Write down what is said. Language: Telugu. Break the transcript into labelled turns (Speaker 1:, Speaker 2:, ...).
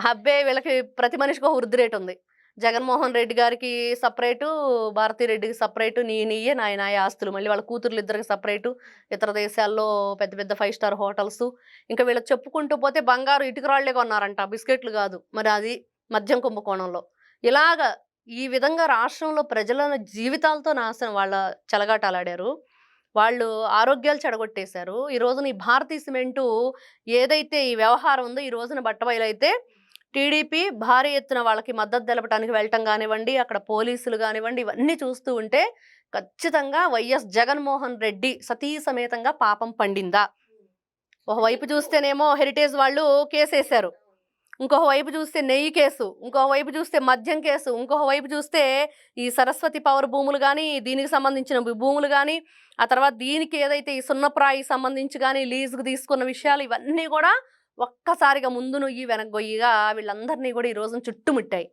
Speaker 1: అబ్బే! వీళ్ళకి ప్రతి మనిషికి ఒక వృద్ధి రేటుంది. జగన్మోహన్ రెడ్డి గారికి సెపరేటు, భారతి రెడ్డికి సెపరేటు, నీయ్యే, నాయి ఆస్తులు. మళ్ళీ వాళ్ళ కూతుర్లిద్దరికి సెపరేటు, ఇతర దేశాల్లో పెద్ద పెద్ద 5 స్టార్ హోటల్సు. ఇంకా వీళ్ళకి చెప్పుకుంటూ పోతే బంగారు ఇటుకరాళ్ళే కొన్నారంట. బిస్కెట్‌లు గాదు. మరి అది మద్యం కుంభకోణంలో. ఇలాగ ఈ విధంగా రాష్ట్రంలో ప్రజల జీవితాలతో నాశనం వాళ్ళ చెలగాటాలాడారు. వాళ్ళు ఆరోగ్యాలు చెడగొట్టేశారు. ఈ రోజున ఈ భారతీ సిమెంటు ఏదైతే ఈ వ్యవహారం ఉందో ఈ రోజున బట్టబయలైతే టీడీపీ భారీ ఎత్తున వాళ్ళకి మద్దతు తెలపడానికి వెళ్ళటం గానివ్వండి, అక్కడ పోలీసులు గానివ్వండి, ఇవన్నీ చూస్తూ ఉంటే ఖచ్చితంగా వైఎస్ జగన్మోహన్ రెడ్డి సతీ సమేతంగా పాపం పండిందా? ఒకవైపు చూస్తేనేమో హెరిటేజ్ వాళ్ళు కేసేశారు. ఇంకొక వైపు చూస్తే నెయ్యి కేసు, ఇంకొక వైపు చూస్తే మద్యం కేసు, ఇంకొక వైపు చూస్తే ఈ సరస్వతి పవర్ భూములు గానీ, దీనికి సంబంధించిన భూములు గానీ, ఆ తర్వాత దీనికి ఏదైతే ఈ సున్నప్రాయికి సంబంధించి గానీ లీజుకు తీసుకున్న విషయాలు ఇవన్నీ గూడా ఒక్కసారిగా ముందు నొయ్యి వెనక గొయ్యిగా వీళ్ళందరినీ గూడా ఈ రోజున చుట్టుముట్టాయి.